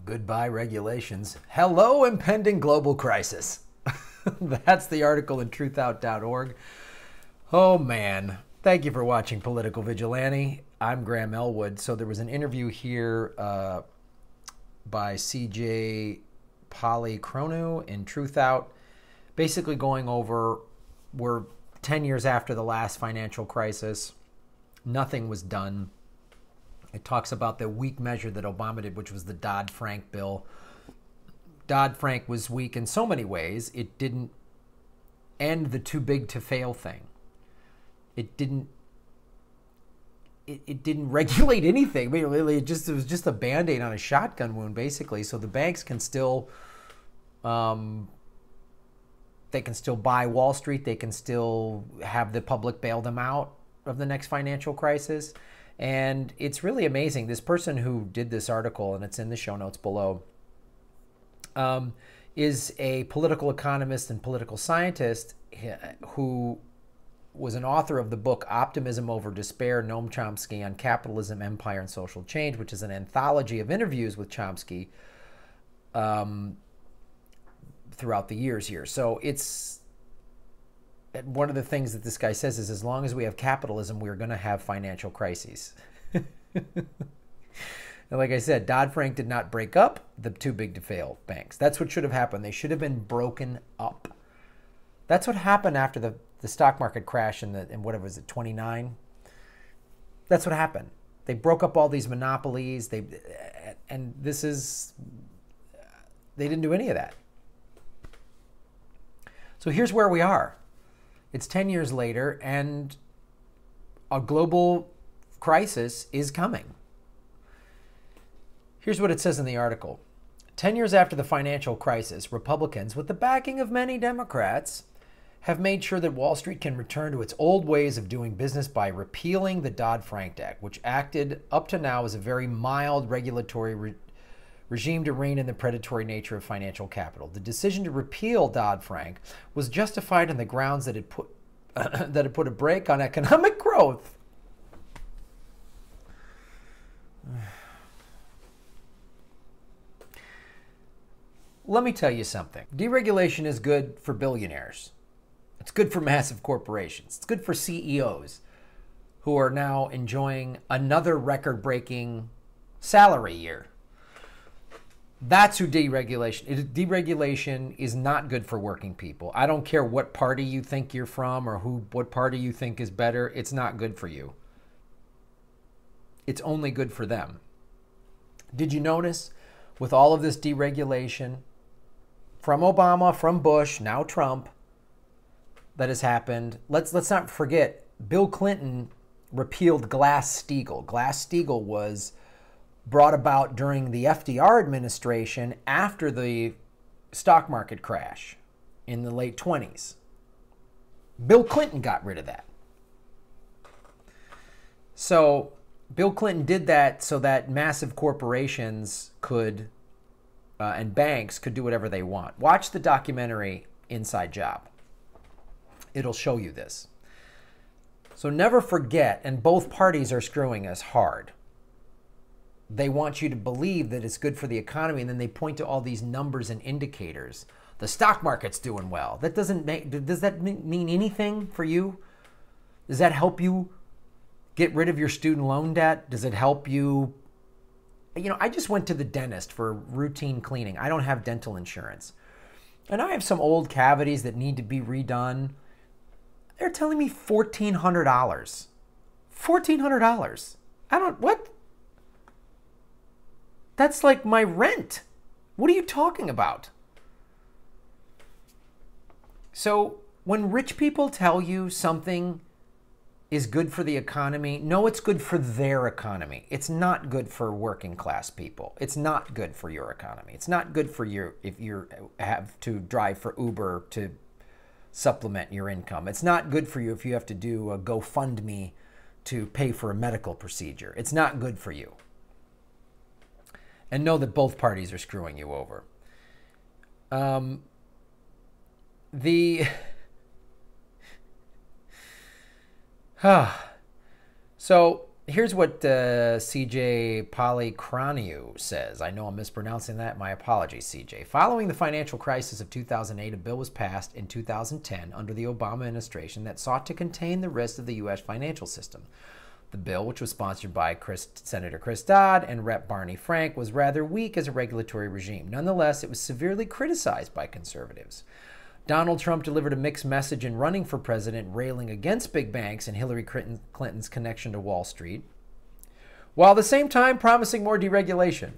Goodbye regulations. Hello impending global crisis. That's the article in truthout.org. Oh man. Thank you for watching Political Vigilante. I'm Graham Elwood. So there was an interview here by CJ Polychroniou in Truthout, basically going over, we're 10 years after the last financial crisis. Nothing was done. It talks about the weak measure that Obama did, which was the Dodd-Frank bill. Dodd-Frank was weak in so many ways. It didn't end the too big to fail thing. It didn't regulate anything. I mean, really, it was just a Band-Aid on a shotgun wound, basically. So the banks can still buy Wall Street. They can still have the public bail them out of the next financial crisis. And it's really amazing. This person who did this article, and it's in the show notes below, is a political economist and political scientist who was an author of the book Optimism Over Despair, Noam Chomsky on Capitalism, Empire, and Social Change, which is an anthology of interviews with Chomsky throughout the years here. So it's one of the things that this guy says is, as long as we have capitalism, we're going to have financial crises. And like I said, Dodd-Frank did not break up the too big to fail banks. That's what should have happened. They should have been broken up. That's what happened after the stock market crash in whatever was it, 29? That's what happened. They broke up all these monopolies. They didn't do any of that. So here's where we are. It's 10 years later, and a global crisis is coming. Here's what it says in the article. 10 years after the financial crisis, Republicans, with the backing of many Democrats, have made sure that Wall Street can return to its old ways of doing business by repealing the Dodd-Frank Act, which acted up to now as a very mild regulatory regime to rein in the predatory nature of financial capital. The decision to repeal Dodd-Frank was justified on the grounds that it put a brake on economic growth. Let me tell you something. Deregulation is good for billionaires. It's good for massive corporations. It's good for CEOs who are now enjoying another record-breaking salary year. That's who deregulation is not good for working people. I don't care what party you think you're from or what party you think is better. It's not good for you. It's only good for them. Did you notice with all of this deregulation from Obama, from Bush, now Trump, that has happened? Let's not forget, Bill Clinton repealed Glass-Steagall. Glass-Steagall was brought about during the FDR administration after the stock market crash in the late 20s. Bill Clinton got rid of that. So Bill Clinton did that so that massive corporations could and banks could do whatever they want. Watch the documentary Inside Job. It'll show you this. So never forget, and both parties are screwing us hard. They want you to believe that it's good for the economy, and then they point to all these numbers and indicators. The stock market's doing well. That does that mean anything for you? Does that help you get rid of your student loan debt? Does it help you? I just went to the dentist for routine cleaning. I don't have dental insurance. And I have some old cavities that need to be redone. They're telling me $1,400. $1,400. What? That's like my rent. What are you talking about? So when rich people tell you something is good for the economy, no, it's good for their economy. It's not good for working class people. It's not good for your economy. It's not good for you if you have to drive for Uber to supplement your income. It's not good for you if you have to do a GoFundMe to pay for a medical procedure. It's not good for you. And know that both parties are screwing you over. So Here's what CJ Polychroniou says. I know I'm mispronouncing that. My apologies, CJ. Following the financial crisis of 2008, a bill was passed in 2010 under the Obama administration that sought to contain the risks of the U.S. financial system. The bill, which was sponsored by Senator Chris Dodd and Rep. Barney Frank, was rather weak as a regulatory regime. Nonetheless, it was severely criticized by conservatives. Donald Trump delivered a mixed message in running for president, railing against big banks and Hillary Clinton's connection to Wall Street, while at the same time promising more deregulation.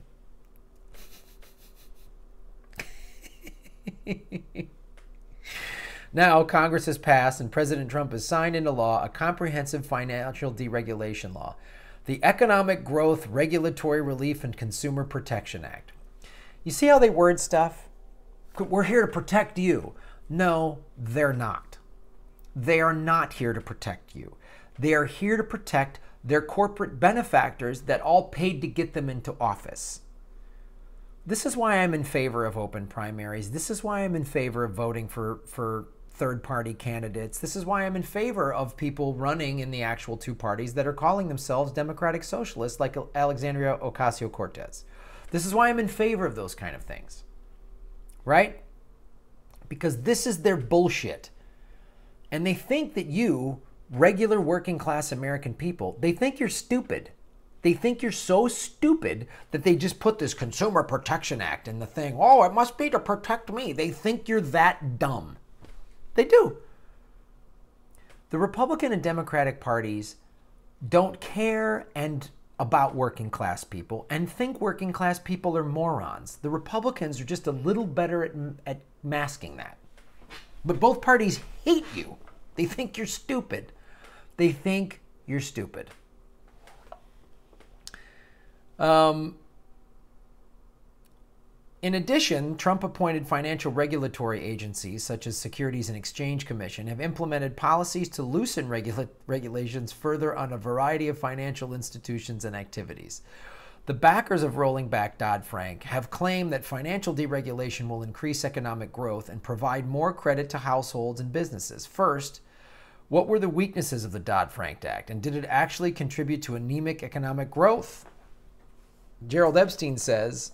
Now, Congress has passed and President Trump has signed into law a comprehensive financial deregulation law, the Economic Growth, Regulatory Relief, and Consumer Protection Act. You see how they word stuff? We're here to protect you. No, they're not. They are not here to protect you. They are here to protect their corporate benefactors that all paid to get them into office. This is why I'm in favor of open primaries. This is why I'm in favor of voting for third-party candidates. This is why I'm in favor of people running in the actual two parties that are calling themselves democratic socialists like Alexandria Ocasio-Cortez. This is why I'm in favor of those kind of things. Right? Because this is their bullshit. And they think that you, regular working class American people, they think you're stupid. They think you're so stupid that they just put this Consumer Protection Act in the thing. Oh, it must be to protect me. They think you're that dumb. They do. The Republican and Democratic parties don't care about working class people and think working class people are morons. The Republicans are just a little better at masking that. But both parties hate you. They think you're stupid. They think you're stupid. In addition, Trump-appointed financial regulatory agencies, such as Securities and Exchange Commission, have implemented policies to loosen regulations further on a variety of financial institutions and activities. The backers of rolling back Dodd-Frank have claimed that financial deregulation will increase economic growth and provide more credit to households and businesses. First, what were the weaknesses of the Dodd-Frank Act, and did it actually contribute to anemic economic growth? Gerald Epstein says,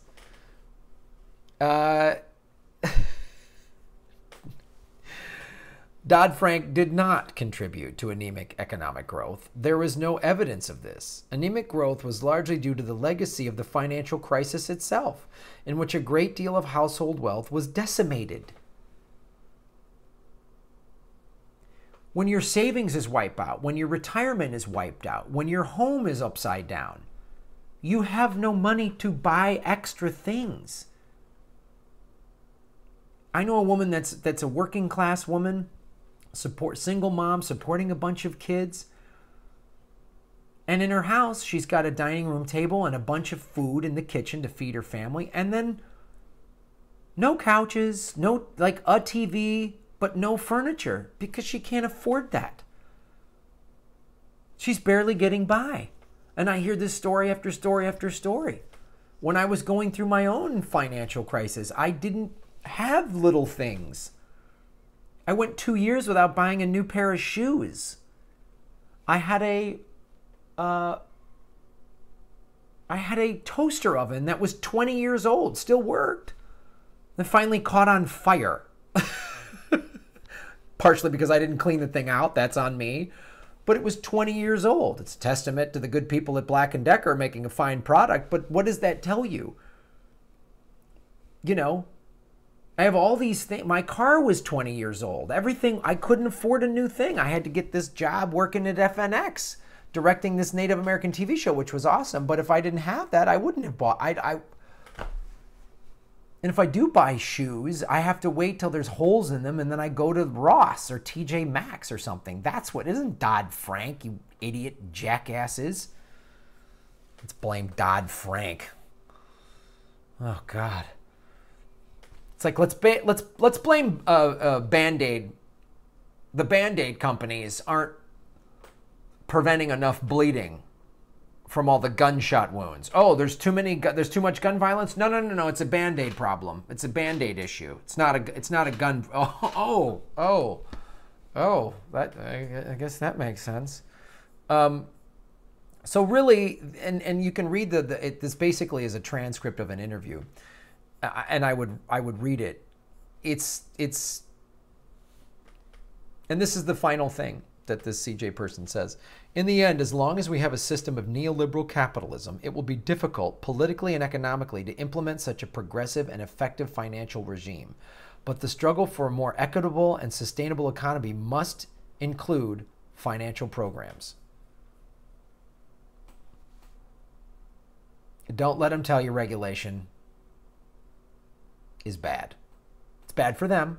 Dodd-Frank did not contribute to anemic economic growth. There was no evidence of this. Anemic growth was largely due to the legacy of the financial crisis itself, in which a great deal of household wealth was decimated. When your savings is wiped out, when your retirement is wiped out, when your home is upside down, you have no money to buy extra things. I know a woman that's a working class woman, single mom, supporting a bunch of kids. And in her house, she's got a dining room table and a bunch of food in the kitchen to feed her family. And then no couches, like a TV, but no furniture because she can't afford that. She's barely getting by. And I hear this story after story after story. When I was going through my own financial crisis, I didn't have little things. I went 2 years without buying a new pair of shoes. I had a toaster oven that was 20 years old, still worked. Then finally caught on fire. Partially because I didn't clean the thing out, that's on me. But it was 20 years old. It's a testament to the good people at Black & Decker making a fine product, but what does that tell you? You know, I have all these things. My car was 20 years old. Everything, I couldn't afford a new thing. I had to get this job working at FNX, directing this Native American TV show, which was awesome. But if I didn't have that, I wouldn't have bought. And if I do buy shoes, I have to wait till there's holes in them, and then I go to Ross or TJ Maxx or something. That's what isn't Dodd-Frank, you idiot jackasses. Let's blame Dodd-Frank. Oh God. It's like let's blame Band-Aid. The Band-Aid companies aren't preventing enough bleeding from all the gunshot wounds. Oh, there's too much gun violence. No. It's a Band-Aid problem. It's a Band-Aid issue. It's not a gun. I guess that makes sense. So really, and you can read this basically is a transcript of an interview, and I would read it. It's and this is the final thing that this CJ person says. In the end, as long as we have a system of neoliberal capitalism, it will be difficult politically and economically to implement such a progressive and effective financial regime. But the struggle for a more equitable and sustainable economy must include financial programs. Don't let them tell you regulation is bad. It's bad for them.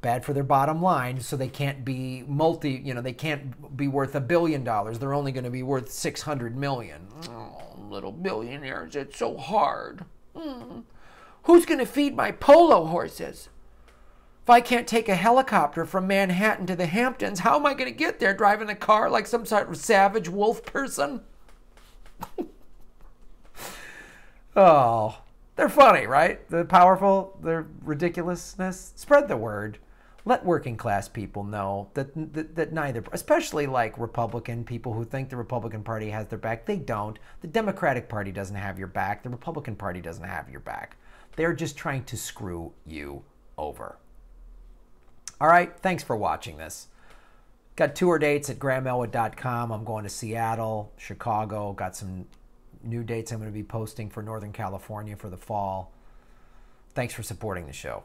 Bad for their bottom line, so they can't be they can't be worth $1 billion. They're only going to be worth 600 million. Oh, little billionaires, it's so hard. Who's going to feed my polo horses? If I can't take a helicopter from Manhattan to the Hamptons, how am I going to get there driving a car like some sort of savage wolf person? Oh, they're funny, right? They're powerful, their ridiculousness. Spread the word. Let working class people know that neither, especially like Republican people who think the Republican Party has their back, they don't. The Democratic Party doesn't have your back. The Republican Party doesn't have your back. They're just trying to screw you over. All right, thanks for watching this. Got tour dates at grahamelwood.com. I'm going to Seattle, Chicago. Got some new dates I'm going to be posting for Northern California for the fall. Thanks for supporting the show.